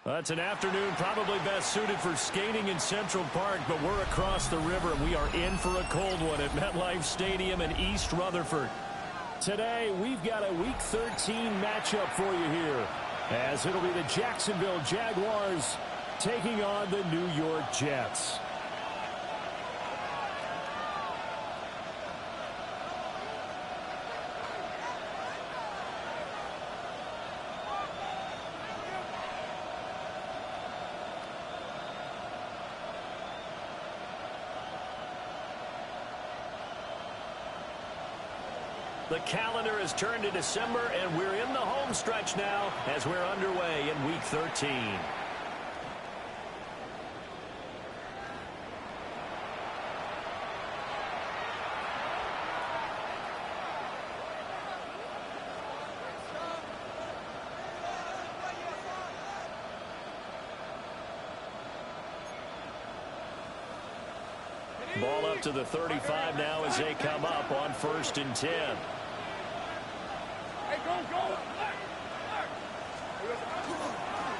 It's an afternoon probably best suited for skating in Central Park, but we're across the river, and we are in for a cold one at MetLife Stadium in East Rutherford. Today, we've got a Week 13 matchup for you here, as it'll be the Jacksonville Jaguars taking on the New York Jets. The calendar has turned to December, and we're in the home stretch now as we're underway in Week 13. Ball up to the 35 now as they come up on 1st and 10.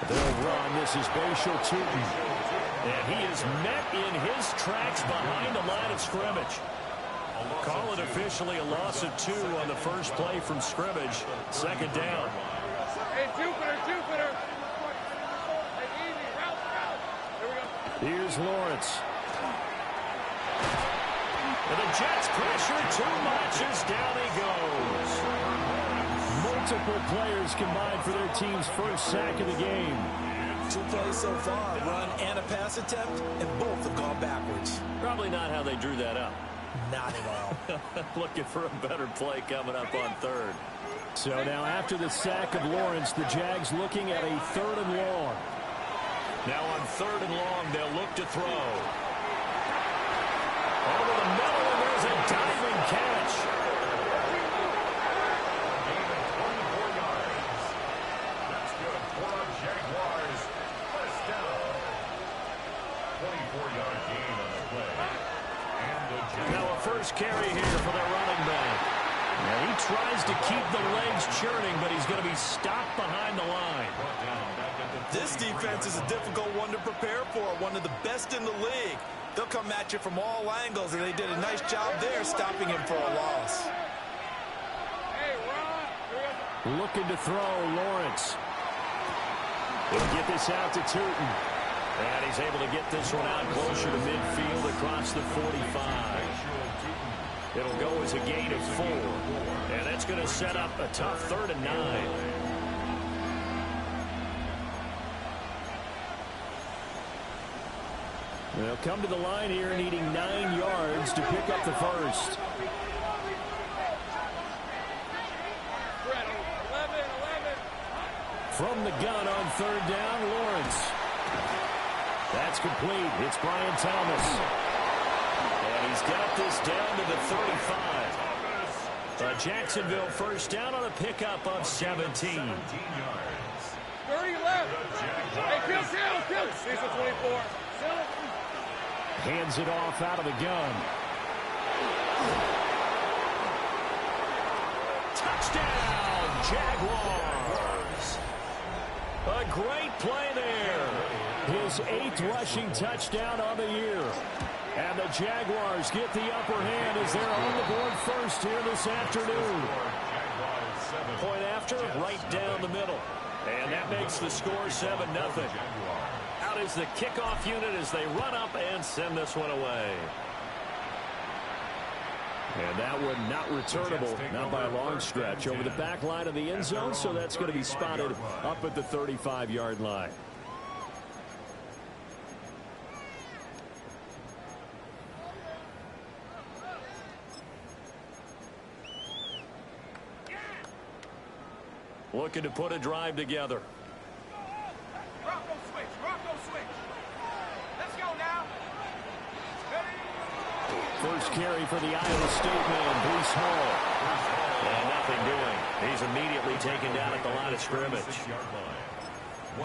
They'll run. This is Bashal Tootin. And he is met in his tracks behind the line of scrimmage. Call it officially a loss of 2 on the first play from scrimmage. 2nd down. Hey, Jupiter. Hey, easy. Route. Here we go. Here's Lawrence. And the Jets pressure too much as down he goes. Multiple players combined for their team's first sack of the game. 2 plays so far, run and a pass attempt, and both have gone backwards. Probably not how they drew that up. Not at all. Looking for a better play coming up on 3rd. So now after the sack of Lawrence, the Jags looking at a 3rd and long. Now on 3rd and long, they'll look to throw. Over the middle, and there's a diving catch. Gain of 24 yards. That's good for our Jaguars. First down. 24-yard gain on the play. And the Jaguars. Now a first carry here for their running back. Now he tries to keep the legs churning, but he's going to be stopped behind the line. This defense is a difficult one to prepare for, one of the best in the league. They'll come at you from all angles, and they did a nice job there stopping him for a loss. Hey, run. Looking to throw, Lawrence. He'll get this out to Tootin. And he's able to get this one out closer to midfield across the 45. It'll go as a gain of 4. And that's going to set up a tough 3rd and 9. They'll come to the line here needing 9 yards to pick up the first. 11. From the gun on 3rd down, Lawrence. That's complete. It's Brian Thomas. And he's got this down to the 35. A Jacksonville first down on a pickup of 17. 30 left. Hey, kill. Season 24. Hands it off out of the gun. Touchdown, Jaguars. A great play there. His 8th rushing touchdown on the year. And the Jaguars get the upper hand as they're on the board first here this afternoon. Point after, right down the middle. And that makes the score 7-0. Out is the kickoff unit as they run up and send this one away. And that one not returnable, not by a long stretch, over the back line of the end zone, so that's going to be spotted up at the 35-yard line. Looking to put a drive together. Rocco switch. Let's go now. First carry for the Iowa State man, Breece Hall. And nothing doing. He's immediately taken down at the line of scrimmage.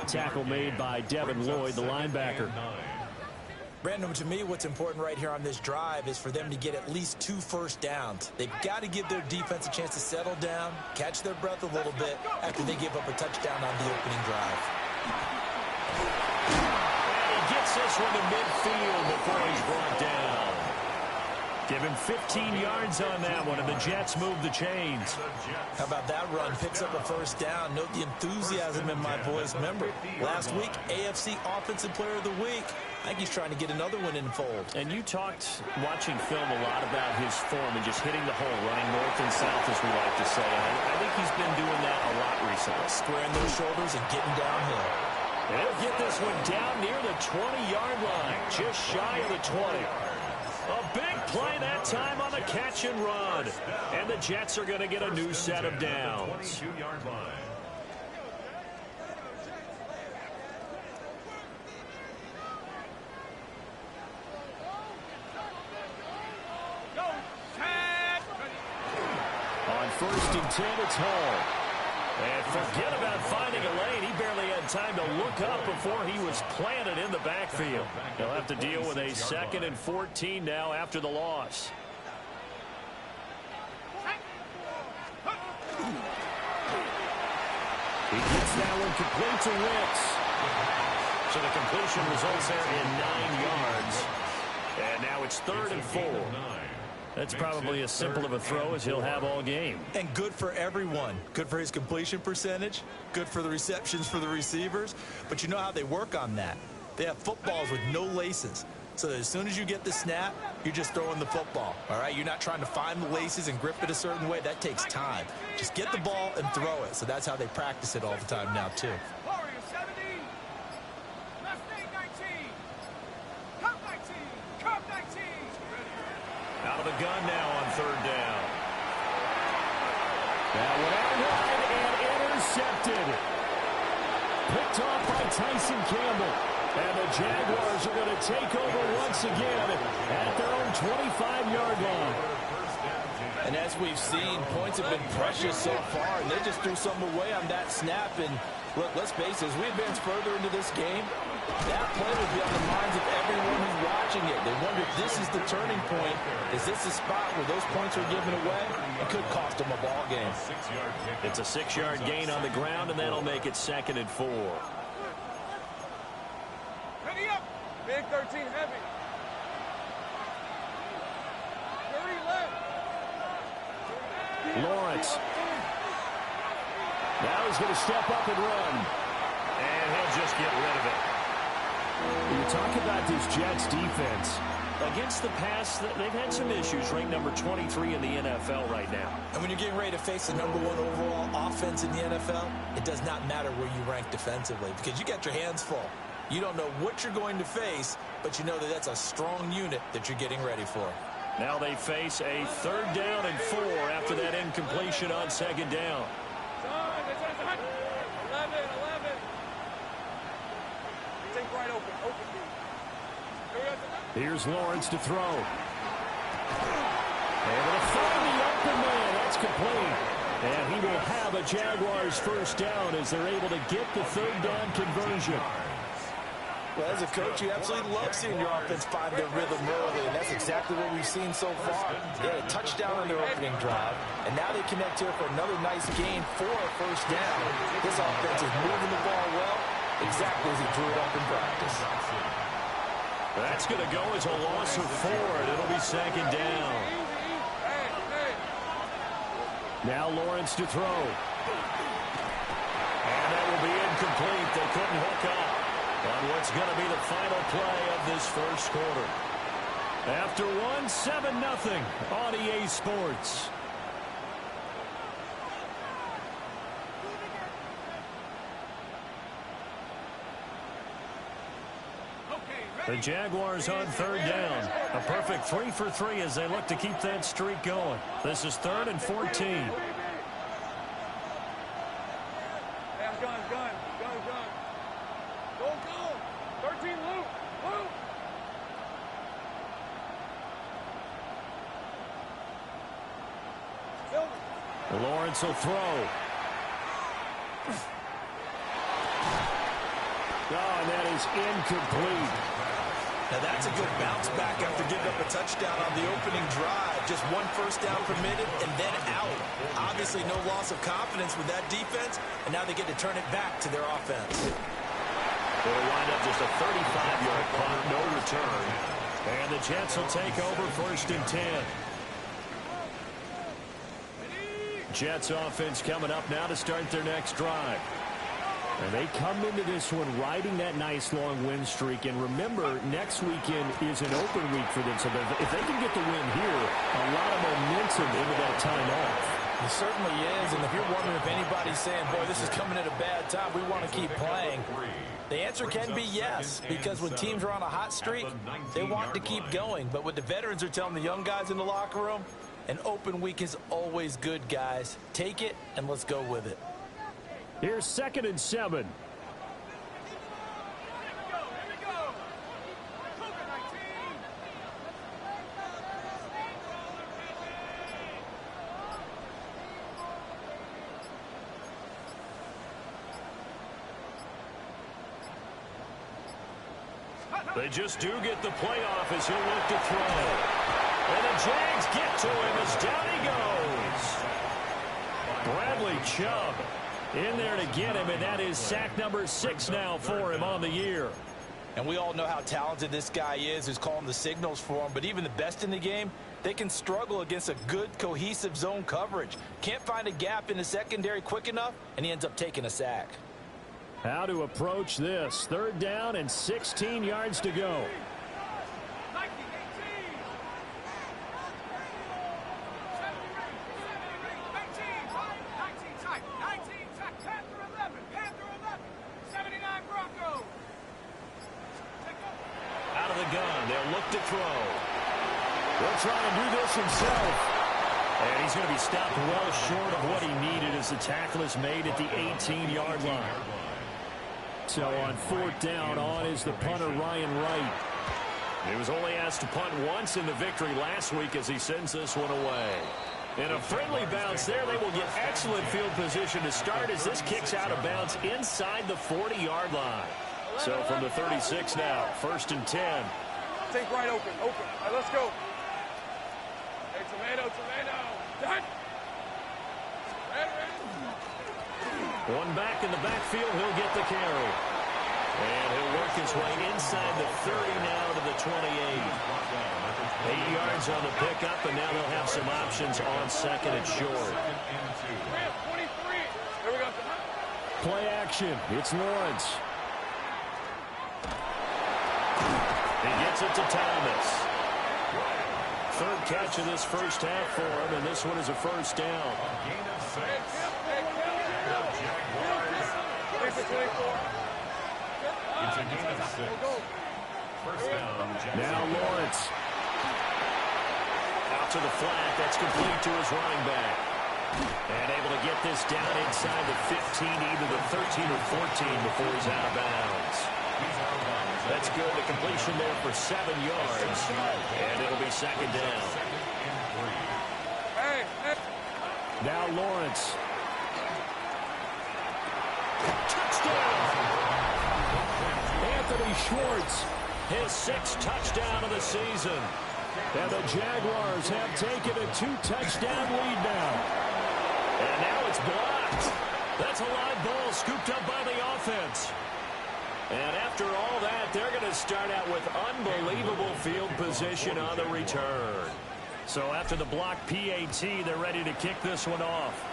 Tackle made by Devin Lloyd, the linebacker. Brandon, to me, what's important right here on this drive is for them to get at least 2 first downs. They've got to give their defense a chance to settle down, catch their breath a little bit after they give up a touchdown on the opening drive. And he gets this one to midfield before he's brought down. Give him 15 yards on that one, and the Jets move the chains. How about that run? Picks up a first down. Note the enthusiasm in my voice. Remember, last week, AFC Offensive Player of the Week. I think he's trying to get another one in the fold. And you talked, watching film, a lot about his form and just hitting the hole, running north and south, as we like to say. And I think he's been doing that a lot recently. Squaring those shoulders and getting downhill. And he'll get this one down near the 20-yard line, just shy of the 20. A big play that time on the catch and run. And the Jets are going to get a new set of downs. 22-yard line. On 1st and 10, it's Hall. And forget about finding a lane. He barely had time to look up before he was planted in the backfield. They'll have to deal with a 2nd and 14 now after the loss. He gets that one complete to Wicks. So the completion results there in 9 yards. And now it's 3rd and 4. That's probably as simple of a throw as he'll have all game. And good for everyone. Good for his completion percentage. Good for the receptions for the receivers. But you know how they work on that. They have footballs with no laces. So that as soon as you get the snap, you're just throwing the football. All right? You're not trying to find the laces and grip it a certain way. That takes time. Just get the ball and throw it. So that's how they practice it all the time now, too. Out of the gun now on 3rd down. That one out wide and intercepted. Picked off by Tyson Campbell. And the Jaguars are going to take over once again at their own 25-yard line. And as we've seen, points have been precious so far, and they just threw something away on that snap. And look, let's face it, as we advance further into this game, that play will be on the minds of everyone who's watching it. They wonder if this is the turning point. Is this the spot where those points are given away? It could cost them a ball game. It's a 6-yard gain on the ground, and that'll make it 2nd and 4. Ready up. Big 13 heavy. 30 left. Lawrence. Now he's going to step up and run. And he'll just get rid of it. You talk about this Jets defense. Against the pass, they've had some issues. Ranked number 23 in the NFL right now. And when you're getting ready to face the #1 overall offense in the NFL, it does not matter where you rank defensively because you got your hands full. You don't know what you're going to face, but you know that that's a strong unit that you're getting ready for. Now they face a 3rd down and 4 after that incompletion on 2nd down. 11. Take right open. Here's Lawrence to throw. Able to find the open man. That's complete. And he will have a Jaguars 1st down as they're able to get the 3rd down conversion. Well, as a coach, you absolutely love seeing your offense find their rhythm early, and that's exactly what we've seen so far. They had a touchdown on their opening drive, and now they connect here for another nice gain for a 1st down. This offense is moving the ball well, exactly as he drew it up in practice. That's going to go as a loss of 4, and it'll be 2nd down. Now Lawrence to throw. And that will be incomplete. They couldn't hook up on what's going to be the final play of this 1st quarter. After 7-0 on EA Sports. The Jaguars on 3rd down. A perfect 3 for 3 as they look to keep that streak going. This is 3rd and 14. Gun. Go. 13 loop. Lawrence will throw. Oh, and that is incomplete. Now that's a good bounce back after giving up a touchdown on the opening drive. Just 1 first down permitted and then out. Obviously no loss of confidence with that defense, and now they get to turn it back to their offense. It'll wind up just a 35-yard punt, no return. And the Jets will take over 1st and 10. Jets offense coming up now to start their next drive. And they come into this one riding that nice long win streak. And remember, next weekend is an open week for them. So if they can get the win here, a lot of momentum into that time off. It certainly is. And if you're wondering if anybody's saying, boy, this is coming at a bad time, we want to keep playing, the answer can be yes. Because when teams are on a hot streak, they want to keep going. But what the veterans are telling the young guys in the locker room, an open week is always good, guys. Take it, and let's go with it. Here's 2nd and 7. They just do get the playoff as he'll look to throw. And the Jags get to him as down he goes. Bradley Chubb in there to get him, and that is sack number 6 now for him on the year. And we all know how talented this guy is, who's calling the signals for him. But even the best in the game, they can struggle against a good, cohesive zone coverage. Can't find a gap in the secondary quick enough, and he ends up taking a sack. How to approach this. 3rd down and 16 yards to go. Out of the gun, they'll look to throw. They'll try to do this himself. And he's going to be stopped well short of what he needed as the tackle is made at the 18-yard line. So on 4th down, on is the punter, Ryan Wright. He was only asked to punt once in the victory last week as he sends this one away. And a friendly bounce there. They will get excellent field position to start as this kicks out of bounds inside the 40-yard line. So from the 36 now, 1st and 10. Take right open. All right, let's go. Hey, tomato. Done. One back in the backfield, he'll get the carry. And he'll work his way inside the 30 now to the 28. 8 yards on the pickup, and now they'll have some options on 2nd and short. 23. There we go. Play action. It's Lawrence. He gets it to Thomas. 3rd catch of this first half for him, and this one is a 1st down. Gain of 6. It's a gain of 6. 1st down. Now Lawrence. Out to the flat. That's complete to his running back. And able to get this down inside the 15, either the 13 or 14 before he's out of bounds. That's good. The completion there for 7 yards. And it'll be 2nd down. Now Lawrence. Touchdown! Anthony Schwartz, his 6th touchdown of the season. And the Jaguars have taken a 2-touchdown lead now. And now it's blocked. That's a live ball scooped up by the offense. And after all that, they're going to start out with unbelievable field position on the return. So after the blocked PAT, they're ready to kick this one off.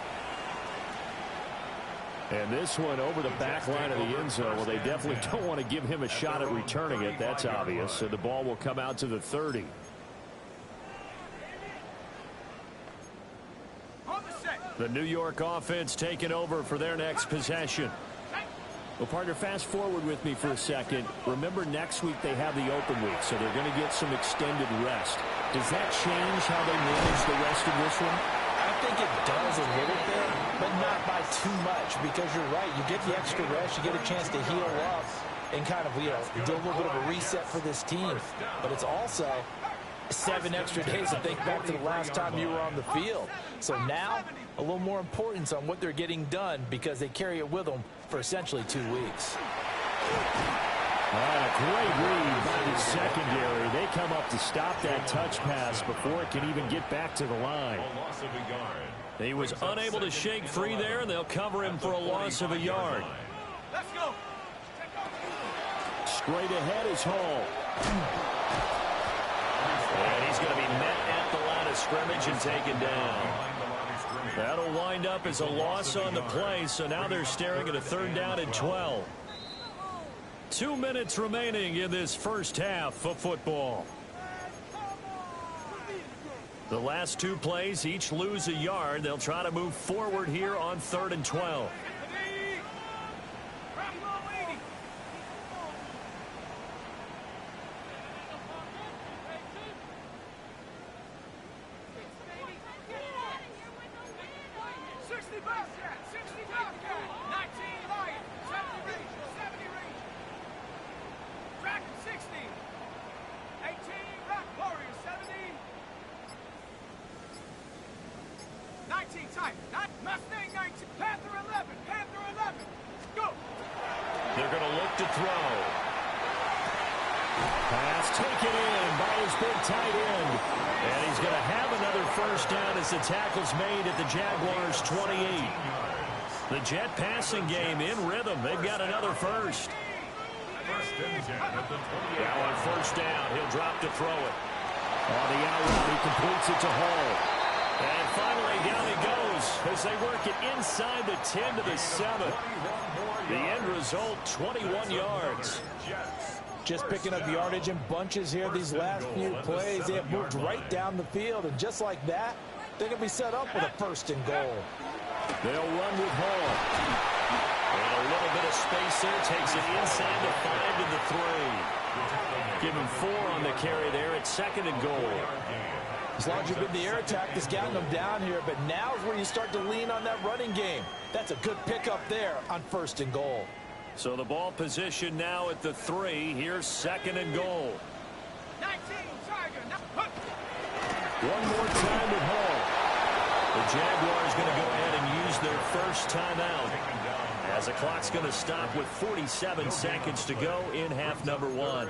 And this one over the back line of the end zone. Well, they definitely don't want to give him a shot at returning it. That's obvious. So the ball will come out to the 30. The New York offense taking over for their next possession. Well, partner, fast forward with me for a second. Remember, next week they have the open week, so they're going to get some extended rest. Does that change how they manage the rest of this one? I think it does a little bit, but not by too much, because you're right. You get the extra rest, you get a chance to heal up and kind of, do a little bit of a reset for this team. But it's also 7 extra days to think back to the last time you were on the field. So now, a little more importance on what they're getting done because they carry it with them for essentially 2 weeks. Great read by the secondary. They come up to stop that touch pass before it can even get back to the line. He was unable to shake free there, and they'll cover him for a loss of a yard. Let's go. Straight ahead is Hall. And he's going to be met at the line of scrimmage and taken down. That'll wind up as a loss on the play, so now they're staring at a 3rd down and 12. 2 minutes remaining in this first half of football. The last 2 plays each lose a yard. They'll try to move forward here on 3rd and 12. They're going to look to throw. Pass taken in by his big tight end. And he's going to have another first down as the tackle's made at the Jaguars' 28. The Jet passing game in rhythm. They've got another first. Now on first down, he'll drop to throw it. On the out route, he completes it to Hall. And finally, down he goes as they work it inside the 10 to the 7. The end result, 21 yards. Just picking up yardage in bunches here these last few plays. They have moved right down the field, and just like that, they're going to be set up with a 1st and goal. They'll run with Hall. And a little bit of space there. Takes it inside the 5 to the 3. Give him 4 on the carry there at 2nd and goal. As long as you've been the air attack that's gotten them down here, but now is where you start to lean on that running game. That's a good pickup there on 1st and goal. So the ball position now at the 3. Here's 2nd and goal. 19, Tiger. One more time with Hall. The Jaguars going to go ahead and use their first timeout, as the clock's going to stop with 47 seconds to go in half number 1.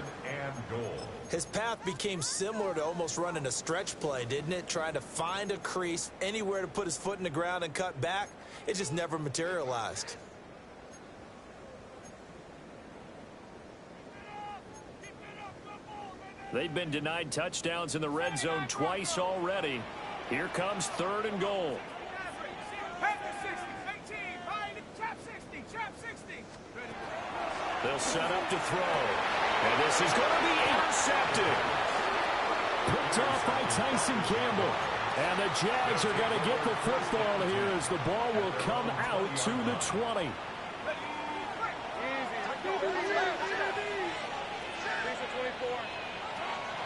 His path became similar to almost running a stretch play, didn't it? Trying to find a crease, anywhere to put his foot in the ground and cut back. It just never materialized. They've been denied touchdowns in the red zone twice already. Here comes 3rd and goal. They'll set up to throw. And this is going to be intercepted. Picked off by Tyson Campbell. And the Jags are going to get the football here as the ball will come out to the 20.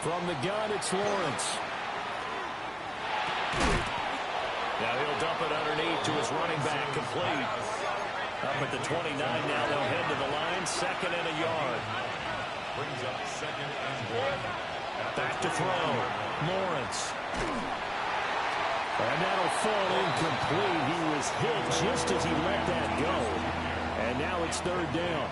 From the gun, it's Lawrence. Now he'll dump it underneath to his running back, complete. Up at the 29 now, they'll head to the line, 2nd and a yard. Brings up 2nd and 1. Back to throw, Lawrence. And that'll fall incomplete. He was hit just as he let that go. And now it's 3rd down.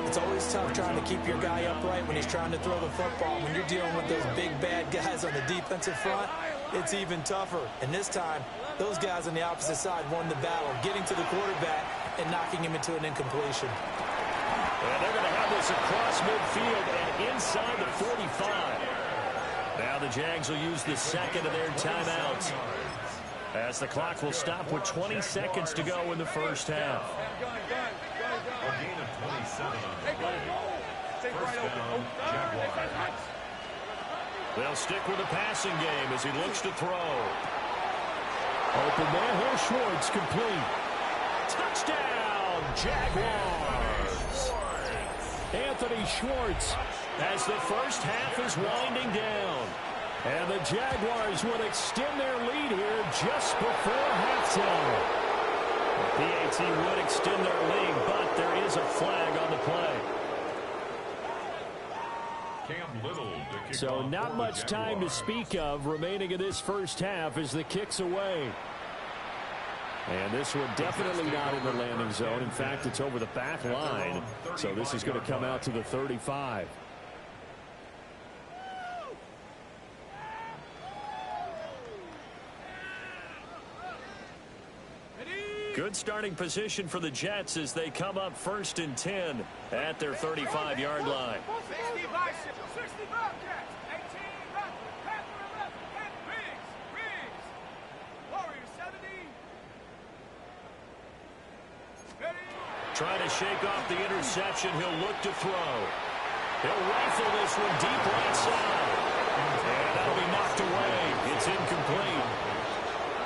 It's always tough trying to keep your guy upright when he's trying to throw the football. When you're dealing with those big, bad guys on the defensive front, it's even tougher. And this time, those guys on the opposite side won the battle, getting to the quarterback and knocking him into an incompletion. And they're going to have this across midfield and inside the 45. Now the Jags will use the 2nd of their timeouts, as the clock will stop with 20 seconds to go in the first half. A gain of 27. First down, Jaguars. They'll stick with the passing game as he looks to throw. Open there, here's Schwartz, complete. Touchdown, Jaguars! Anthony Schwartz, as the first half is winding down. And the Jaguars would extend their lead here just before halftime. The PAT would extend their lead, but there is a flag on the play. Cam Little to kick So off not for much the time to Jaguars. speak of remaining in this first half as the kick's away. And this one definitely not in the landing zone. In fact, it's over the back line. So this is going to come out to the 35. Good starting position for the Jets as they come up 1st and 10 at their 35-yard line. 60 by 60 Bobcats. 18 Panther 11. Riggs. Warriors 70. Ready. Trying to shake off the interception. He'll look to throw. He'll rifle this one deep right side. And that'll be knocked away. It's incomplete.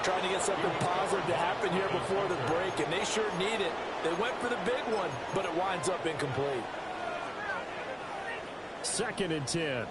Trying to get something positive to happen here before the break, and they sure need it. They went for the big one, but it winds up incomplete. 2nd and 10.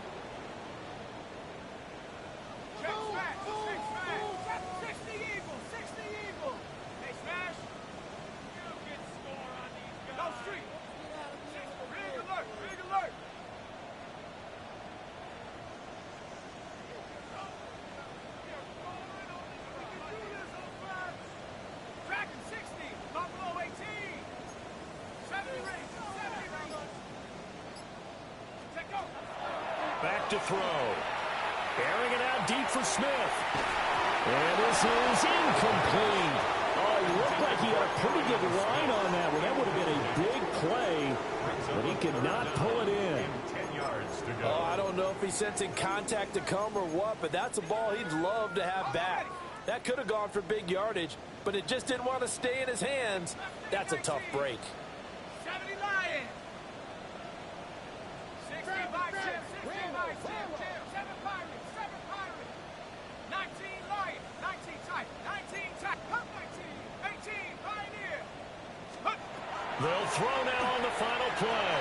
Back to throw. Airing it out deep for Smith. And this is incomplete. Oh, he looked like he had a pretty good line on that one. That would have been a big play, but he could not pull it in. 10 yards to go. Oh, I don't know if he's sensing contact to come or what, but that's a ball he'd love to have back. That could have gone for big yardage, but it just didn't want to stay in his hands. That's a tough break. 70 Lions. 60 by 10. 60 by 10. 7 Pirates. 7 Pirates. 19 Lions. 19 Titans. 19 Titans. 19. 18 Pioneer. They'll throw now on the final play.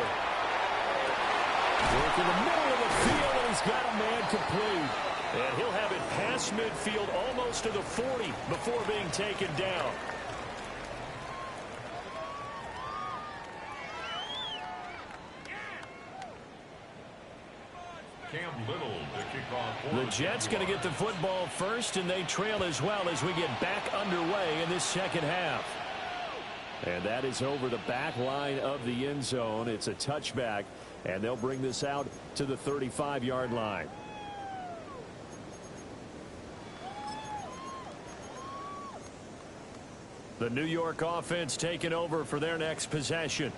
Work in the middle of the field, and he's got a man complete. And he'll have it past midfield almost to the 40 before being taken down. Cam Little to kick off. The Jets going to get the football first, and they trail as well as we get back underway in this second half. And that is over the back line of the end zone. It's a touchback, and they'll bring this out to the 35-yard line. The New York offense taking over for their next possession.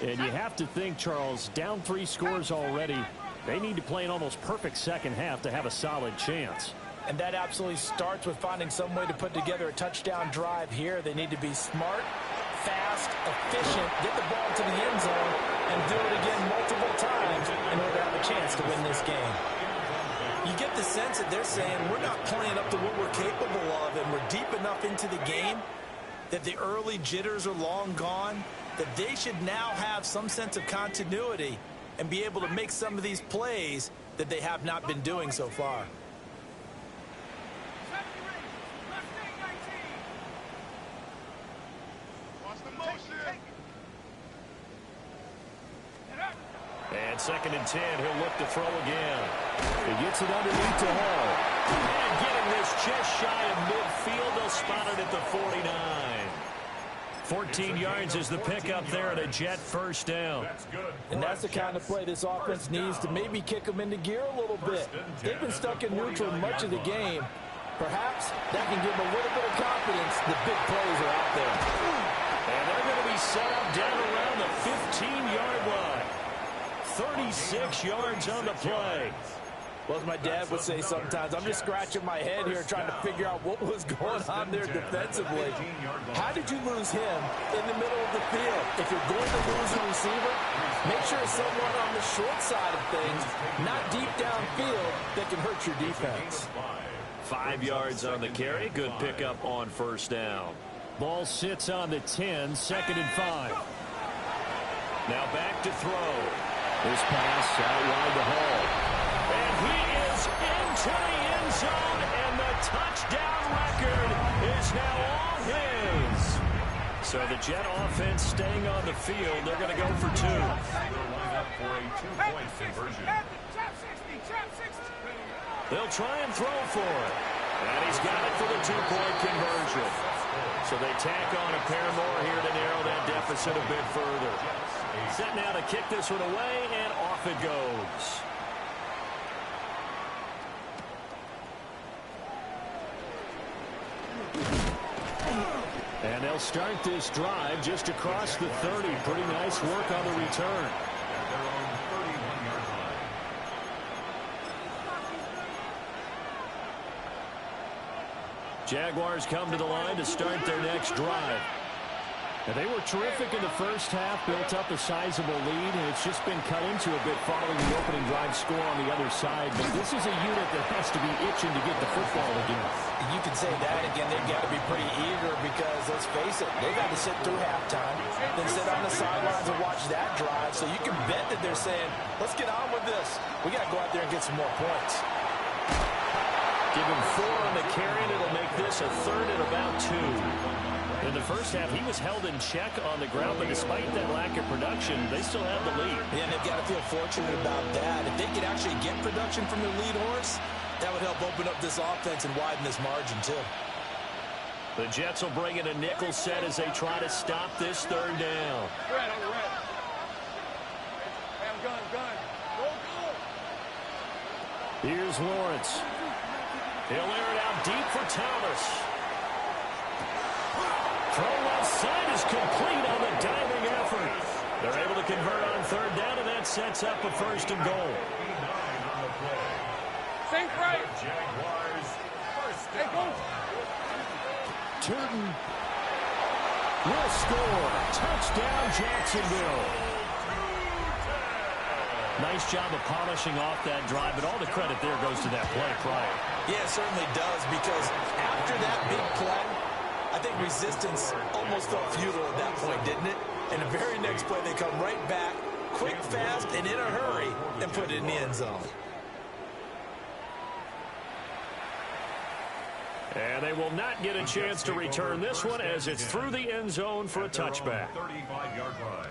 And you have to think, Charles, down 3 scores already. They need to play an almost perfect second half to have a solid chance. And that absolutely starts with finding some way to put together a touchdown drive here. They need to be smart, fast, efficient, get the ball to the end zone, and do it again multiple times in order to have a chance to win this game. You get the sense that they're saying we're not playing up to what we're capable of, and we're deep enough into the game that the early jitters are long gone, that they should now have some sense of continuity and be able to make some of these plays that they have not been doing so far. And 2nd and 10, he'll look to throw again. He gets it underneath to Hall. And getting this just shy of midfield, they'll spot it at the 49. 14 yards is the pickup there and a Jet first down. And that's the kind of play this offense needs to maybe kick them into gear a little bit. They've been stuck in neutral much of the game. Perhaps that can give them a little bit of confidence that big plays are out there. And they're going to be set up down around the 15-yard line. 36 yards on the play. Well, as my dad would say sometimes, I'm just scratching my head here trying to figure out what was going on there defensively. How did you lose him in the middle of the field? If you're going to lose a receiver, make sure it's someone on the short side of things, not deep downfield, that can hurt your defense. 5 yards on the carry. Good pickup on first down. Ball sits on the 10, 2nd and 5. Now back to throw. This pass out wide to Hall. And he is into the end zone, and the touchdown record is now all his. So the Jet offense staying on the field. They're going to go for 2. For a 2-point conversion. They'll try and throw for it. And he's got it for the 2-point conversion. So they tack on a pair more here to narrow that deficit a bit further. Set now to kick this one away, and off it goes. And they'll start this drive just across the 30. Pretty nice work on the return. At their own 31-yard line. Jaguars come to the line to start their next drive. And they were terrific in the first half, built up a sizable lead, and it's just been cut into a bit following the opening drive score on the other side. But this is a unit that has to be itching to get the football again. You can say that again. They've got to be pretty eager because, let's face it, they've had to sit through halftime, then sit on the sidelines and watch that drive. So you can bet that they're saying, let's get on with this. We got to go out there and get some more points. Give him 4 on the carry, and it'll make this a third and about 2. In the first half, he was held in check on the ground, but despite that lack of production, they still have the lead. Yeah, and they've got to feel fortunate about that. If they could actually get production from their lead horse, that would help open up this offense and widen this margin, too. The Jets will bring in a nickel set as they try to stop this third down. Red, on the red. Hey, I'm gun. Go. Here's Lawrence. He'll air it out deep for Thomas. Throw left side is complete on the diving effort. They're able to convert on third down, and that sets up a first and goal. Sink right. Jaguars first Hey, go. down. Turton will score. Touchdown, Jacksonville. Nice job of polishing off that drive, but all the credit there goes to that play prior. Yeah, it certainly does, because after that big play, I think resistance almost felt futile at that point, didn't it? And the very next play, they come right back, quick, fast, and in a hurry, and put it in the end zone. And they will not get a chance to return this one as it's through the end zone for a touchback. 35-yard line.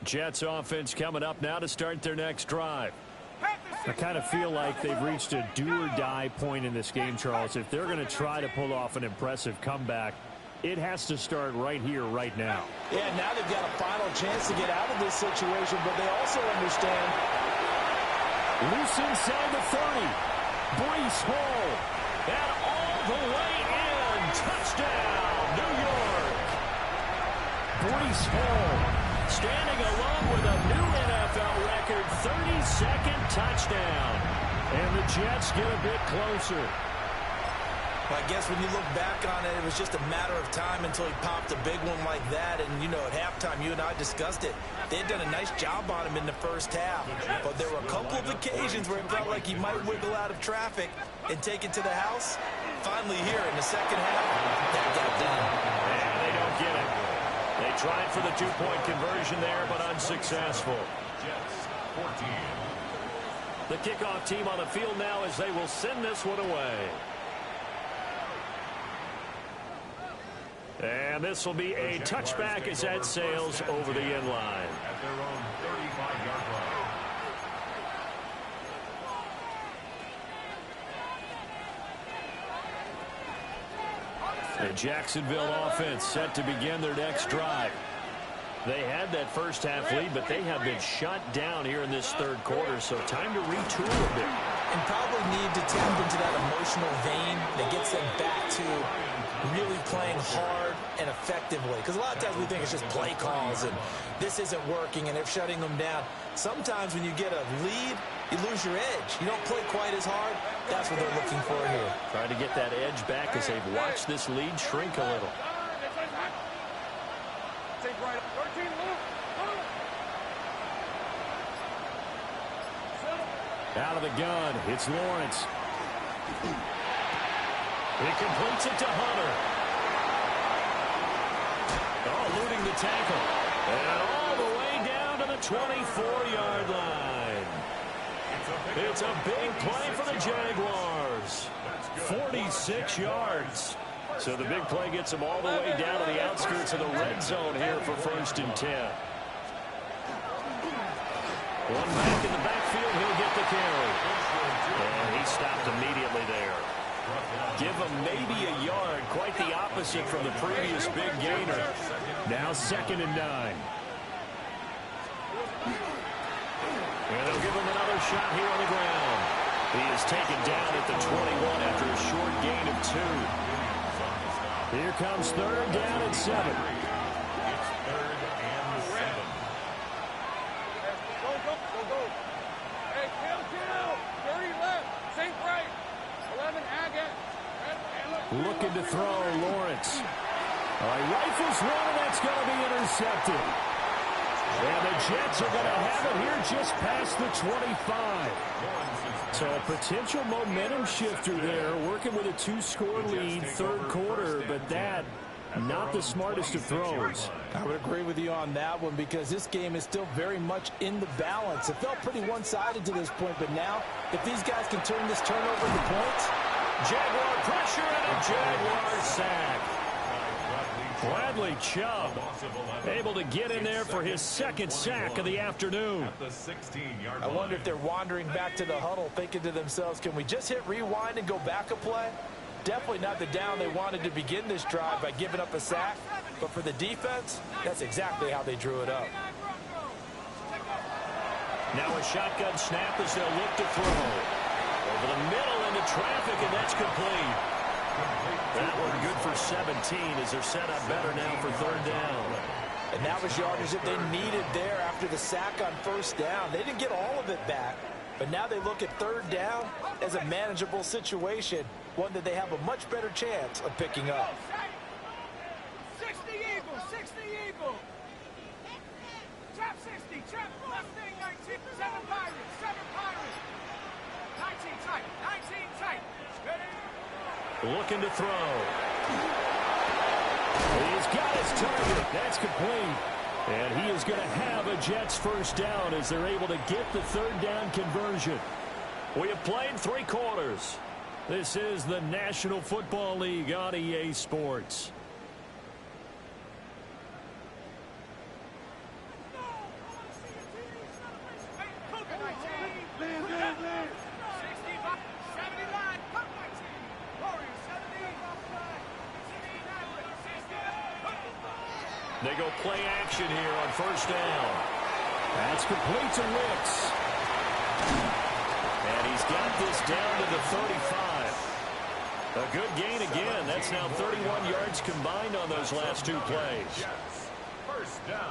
Jets offense coming up now to start their next drive. I kind of feel like they've reached a do-or-die point in this game, Charles. If they're going to try to pull off an impressive comeback, it has to start right here, right now. Yeah, now they've got a final chance to get out of this situation, but they also understand. Loose inside the 30. Breece Hall. And all the way in. Touchdown, New York. Breece Hall standing alone with a new NFL record, 32nd touchdown. And the Jets get a bit closer. Well, I guess when you look back on it, it was just a matter of time until he popped a big one like that. And, you know, at halftime, you and I discussed it. They had done a nice job on him in the first half. But there were a couple of occasions where it felt like he might wiggle out of traffic and take it to the house. Finally here in the second half, that got done. And they don't get it. They tried for the two-point conversion there, but unsuccessful. Jets 14. The kickoff team on the field now as they will send this one away. And this will be a touchback as that sails over the end line. At their own 35-yard line. The Jacksonville offense set to begin their next drive. They had that first half lead, but they have been shut down here in this third quarter, so time to retool a bit. And probably need to tap into that emotional vein that gets them back to really playing hard and effectively. Because a lot of times we think it's just play calls and this isn't working and they're shutting them down. Sometimes when you get a lead, you lose your edge. You don't play quite as hard. That's what they're looking for here. Trying to get that edge back as they've watched this lead shrink a little. Take right. 13, move. Out of the gun, it's Lawrence. He completes it to Hunter. Oh, eluding the tackle. And all the way down to the 24-yard line. It's a big play for the Jaguars. 46 yards. So the big play gets them all the way down to the outskirts of the red zone here for 1st and 10. One back in the backfield. He'll get the carry. And he stopped immediately there. Give him maybe a yard. Quite the opposite from the previous big gainer. Now 2nd and 9. And they'll give him another shot here on the ground. He is taken down at the 21 after a short gain of 2. Here comes 3rd down and 7. It's 3rd and 7. Go. Hey, kill. 30 left. Sink right. 11, Agate. Looking to throw, Lawrence. All right, rifles one, and that's going to be intercepted. And the Jets are going to have it here just past the 25. So a potential momentum shifter there, working with a 2-score lead, 3rd quarter, but that, not the smartest of throws. I would agree with you on that one because this game is still very much in the balance. It felt pretty one-sided to this point, but now, if these guys can turn this turnover into points. Jaguar pressure and a Jaguar sack. Bradley Chubb able to get in there for his 2nd sack of the afternoon. I wonder if they're wandering back to the huddle thinking to themselves, can we just hit rewind and go back a play? Definitely not the down they wanted to begin this drive by giving up a sack. But for the defense, that's exactly how they drew it up. Now a shotgun snap as they'll look to throw. Over the middle into traffic, and that's complete. That one good for 17 as they're set up better now for 3rd down. And that was yardage that they needed there after the sack on 1st down. They didn't get all of it back, but now they look at 3rd down as a manageable situation, one that they have a much better chance of picking up. 60 Eagles, 60 Eagles. Trap 60, trap Mustang 19, 7 Pirates, 7 Pirates. 19 tight, 19 tight. Ready? Looking to throw. He's got his target. That's complete. And he is going to have a Jets 1st down as they're able to get the 3rd down conversion. We have played 3 quarters. This is the National Football League on EA Sports. They go play action here on 1st down. That's complete to Wicks. And he's got this down to the 35. A good gain again. That's now 31 yards combined on those last 2 plays.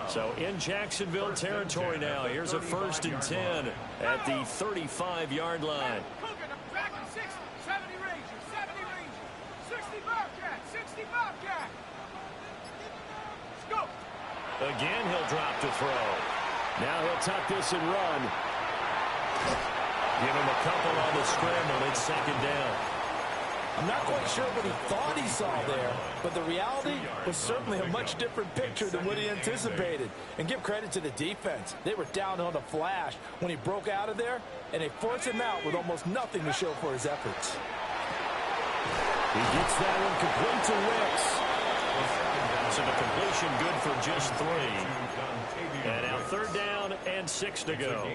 So in Jacksonville territory now. Here's a 1st and 10 at the 35-yard line. 70 Rangers, 70 Rangers, 60 Bobcat, 60 Bobcat. Go. Again, he'll drop to throw. Now he'll tuck this and run. Give him a couple on the scramble. It's 2nd down. I'm not quite sure what he thought he saw there, but the reality was certainly a much different picture than what he anticipated. And give credit to the defense. They were down on a flash when he broke out of there, and they forced him out with almost nothing to show for his efforts. He gets that one complete to Wicks. So the completion good for just 3. And now 3rd down and 6 to go.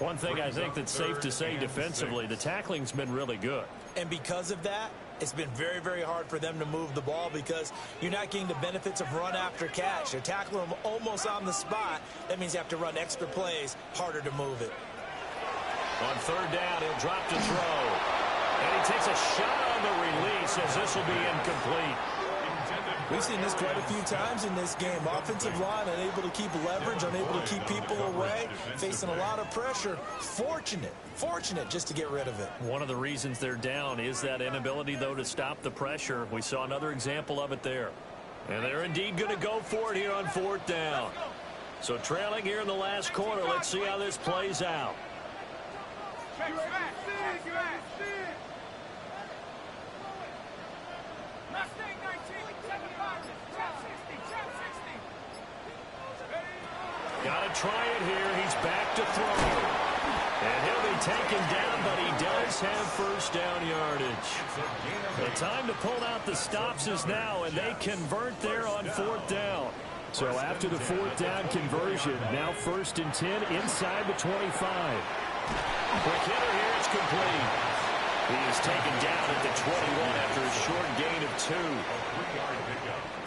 One thing I think that's safe to say defensively, the tackling's been really good. And because of that, it's been very, very hard for them to move the ball because you're not getting the benefits of run after catch. You're tackling them almost on the spot. That means you have to run extra plays, harder to move it. On 3rd down, he'll drop to throw. And he takes a shot on the release as this will be incomplete. We've seen this quite a few times in this game. Offensive line unable to keep leverage, unable to keep people away, facing a lot of pressure. Fortunate just to get rid of it. One of the reasons they're down is that inability, though, to stop the pressure. We saw another example of it there. And they're indeed going to go for it here on 4th down. So trailing here in the last quarter. Let's see how this plays out. Mustang 19, 75, trap 60, trap 60. Got to try it here. He's back to throw. And he'll be taken down, but he does have 1st down yardage. The time to pull out the stops is now, and they convert there on 4th down. So after the fourth down conversion, now 1st and 10 inside the 25. Quick hitter here, it's complete. He is taken down at the 21 after a short gain of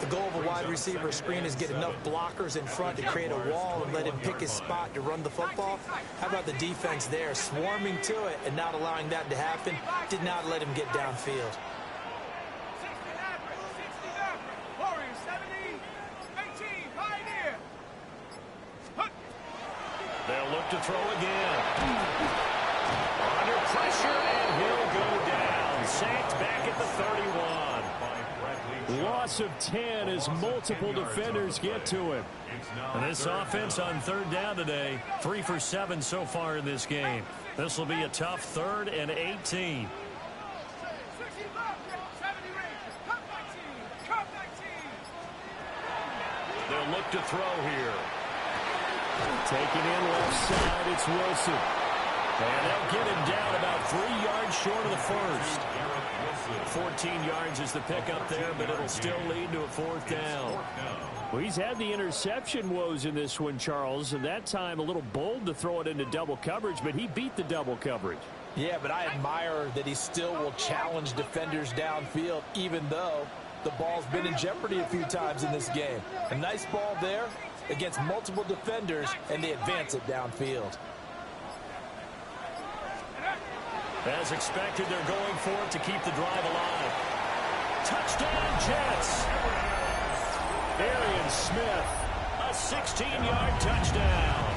2. The goal of a wide receiver screen is get enough blockers in front to create a wall and let him pick his spot to run the football. How about the defense there, swarming to it and not allowing that to happen? Did not let him get downfield. They'll look to throw again. Under pressure, and he'll go down. Sacked back at the 31. Loss of 10 as multiple defenders get to him. And this offense on 3rd down today, 3 for 7 so far in this game. This will be a tough 3rd and 18. They'll look to throw here. Taken in left side, it's Wilson. And they'll get him down about 3 yards short of the first. 14 yards is the pickup there, but it'll still lead to a 4th down. Well, he's had the interception woes in this one, Charles, and that time a little bold to throw it into double coverage, but he beat the double coverage. Yeah, but I admire that he still will challenge defenders downfield, even though the ball's been in jeopardy a few times in this game. A nice ball there against multiple defenders, and they advance it downfield. As expected, they're going for it to keep the drive alive. Touchdown, Jets! Arian Smith, a 16-yard touchdown.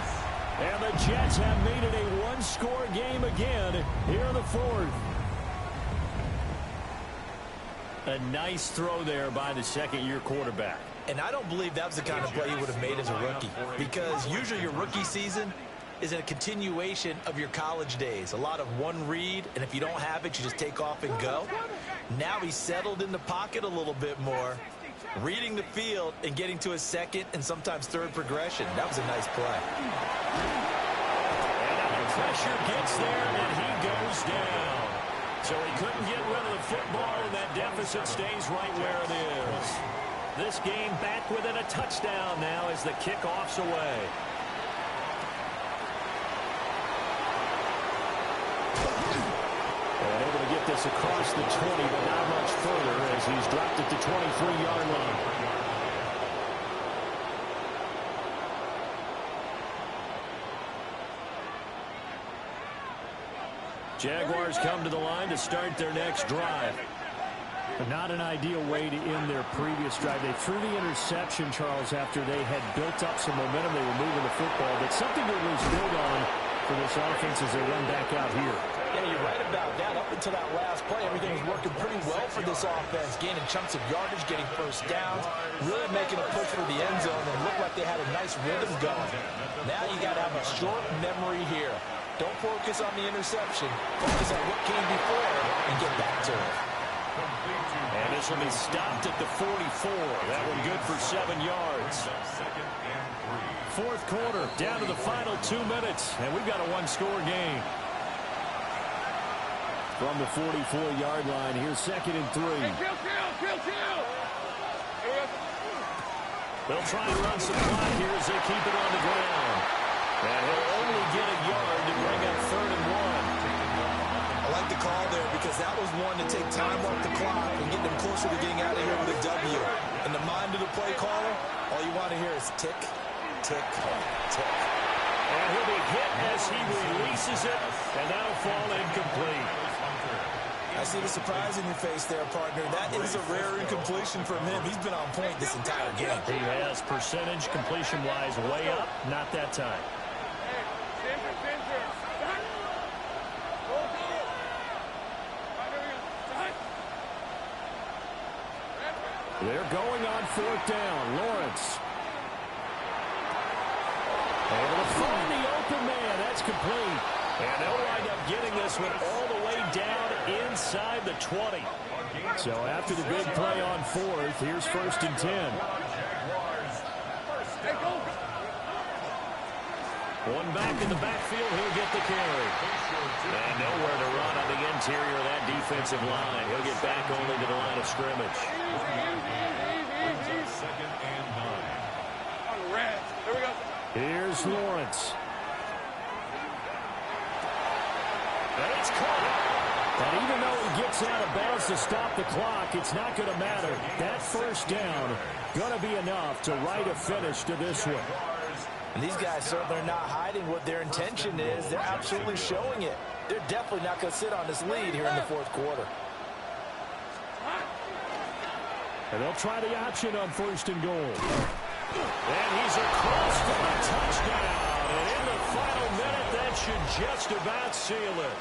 And the Jets have made it a one-score game again here in the 4th. A nice throw there by the second-year quarterback. And I don't believe that was the kind of play he would have made as a rookie, because usually your rookie season is a continuation of your college days. A lot of one read, and if you don't have it, you just take off and go. Now he's settled in the pocket a little bit more, reading the field and getting to his second and sometimes third progression. That was a nice play. And the pressure gets there, and he goes down. So he couldn't get rid of the football, and that deficit stays right where it is. This game back within a touchdown now as the kickoff's away. And able to get this across the 20, but not much further as he's dropped at the 23-yard line. Jaguars come to the line to start their next drive. But not an ideal way to end their previous drive. They threw the interception, Charles, after they had built up some momentum. They were moving the football, but something to lose build on for this offense as they run back out here. Yeah, you're right about that. Up until that last play, everything was working pretty well for this offense, gaining chunks of yardage, getting first downs, really making a push for the end zone, and looked like they had a nice rhythm going. Now you got to have a short memory here. Don't focus on the interception. Focus on what came before and get back to it. And this will be stopped at the 44. That one good for 7 yards. 4th quarter, down to the final 2 minutes, and we've got a one-score game. From the 44-yard line, here's 2nd and 3. They'll try and run some clock here as they keep it on the ground. And he'll only get a yard to bring up 3rd and 1. I like the call there because that was one to take time off the clock and get them closer to getting out of here with a W. In the mind of the play caller, all you want to hear is tick, tick, tick. And he'll be hit as he releases it, and that'll fall incomplete. I see the surprise in your face there, partner. That is a rare incompletion from him. He's been on point this entire game. He has percentage completion-wise way up, not that time. They're going on 4th down. Lawrence. Able to find the open man. That's complete. And they'll wind up getting this one all the way down inside the 20. So after the big play on 4th, here's 1st and 10. One back in the backfield, he'll get the carry. And nowhere to run on the interior of that defensive line. He'll get back only to the line of scrimmage. Reds. Here we go. Here's Lawrence. And it's caught. And even though he gets out of bounds to stop the clock, it's not going to matter. That first down going to be enough to write a finish to this one. And these guys certainly are not hiding what their intention is. They're absolutely showing it. They're definitely not going to sit on this lead here in the fourth quarter. And they'll try the option on 1st and goal. And he's across for the touchdown. And in the final minute, that should just about seal it.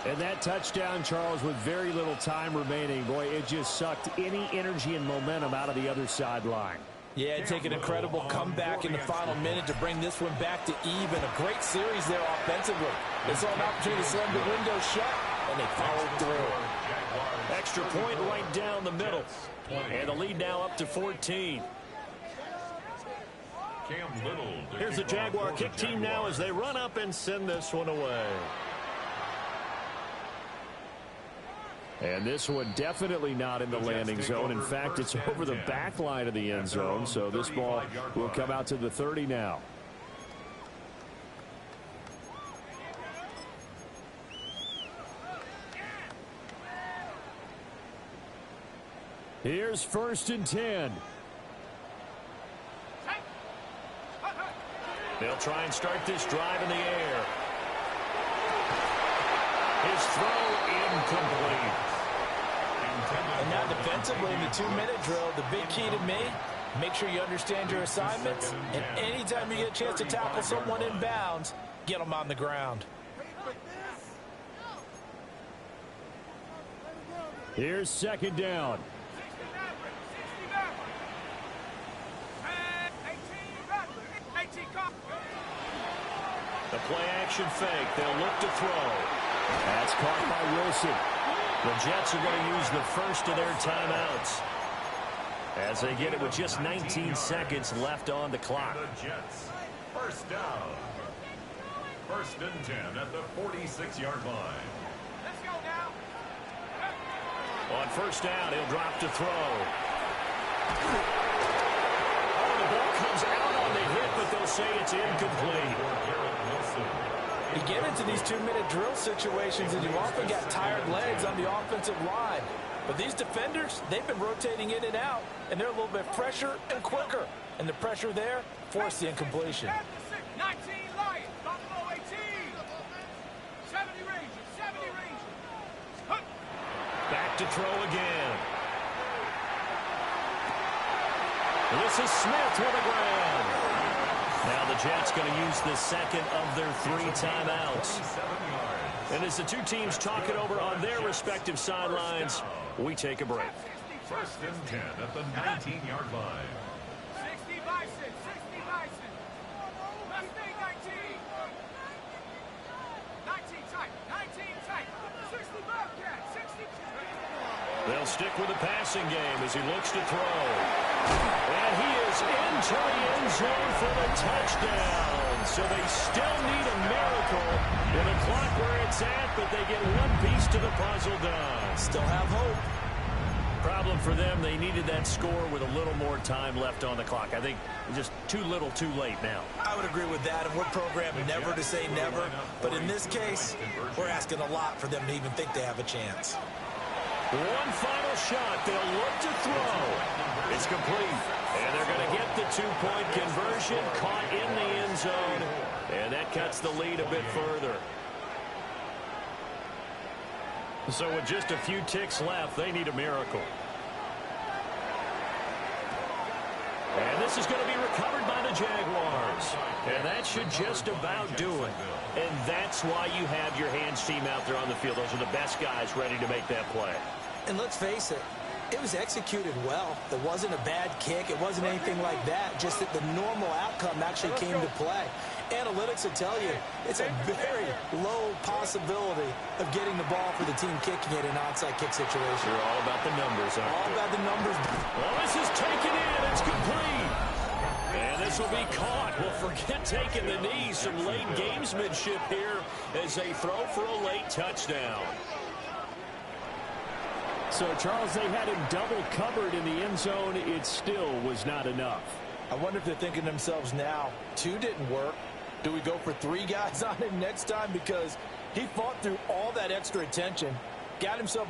And that touchdown, Charles, with very little time remaining, boy, it just sucked any energy and momentum out of the other sideline. Yeah, and take an incredible comeback in the final minute to bring this one back to even. A great series there offensively. They saw an opportunity to slam the window shut, and they followed through. Extra point right down the middle. And the lead now up to 14. Here's the Jaguar kick team now as they run up and send this one away. And this one definitely not in the landing zone. In fact, it's over the back line of the end zone. So this ball will come out to the 30 now. Here's 1st and 10. They'll try and start this drive in the air. His throw incomplete. And now defensively in the 2-minute drill, the big key to me, make sure you understand your assignments. And anytime you get a chance to tackle someone in bounds, get them on the ground. Here's 2nd down. The play action fake. They'll look to throw. That's caught by Wilson. The Jets are going to use the first of their timeouts as they get it with just 19 seconds left on the clock. The Jets, first down. 1st and 10 at the 46-yard line. Let's go now. On 1st down, he'll drop to throw. Oh, the ball comes out on the hit, but they'll say it's incomplete. You get into these 2-minute drill situations, and you've often got tired legs on the offensive line. But these defenders, they've been rotating in and out, and they're a little bit fresher and quicker. And the pressure there forced the incompletion. 19 Lions, Buffalo 18. 70 Rangers, 70 Rangers. Back to throw again. This is Smith with a grab. Now the Jets going to use the second of their 3 timeouts. And as the two teams talk it over on their respective sidelines, we take a break. 1st and 10 at the 19-yard line. 60 Bison, 60 Bison. Mustang 19. 19 tight, 19 tight. 60 Bobcat, 60. They'll stick with the passing game as he looks to throw. And he is into the end zone for the touchdown. So they still need a miracle with the clock where it's at, but they get one piece to the puzzle done. Still have hope. Problem for them, they needed that score with a little more time left on the clock. I think just too little too late now. I would agree with that, and we're programmed never to say never. But in this case, we're asking a lot for them to even think they have a chance. One final shot. They'll look to throw. It's complete. And they're going to get the 2-point conversion, caught in the end zone. And that cuts the lead a bit further. So with just a few ticks left, they need a miracle. And this is going to be recovered by the Jaguars. And that should just about do it. And that's why you have your hands team out there on the field. Those are the best guys ready to make that play. And let's face it, it was executed well. It wasn't a bad kick. It wasn't anything like that. Just that the normal outcome actually came to play. Analytics will tell you it's a very low possibility of getting the ball for the team kicking it in an onside kick situation. You're all about the numbers, aren't you? All about the numbers. Well, this is taken in. It's complete. And this will be caught. Well, forget taking the knee. Some late gamesmanship here as they throw for a late touchdown. So, Charles, they had him double covered in the end zone. It still was not enough. I wonder if they're thinking to themselves now, 2 didn't work. Do we go for 3 guys on him next time? Because he fought through all that extra attention, got himself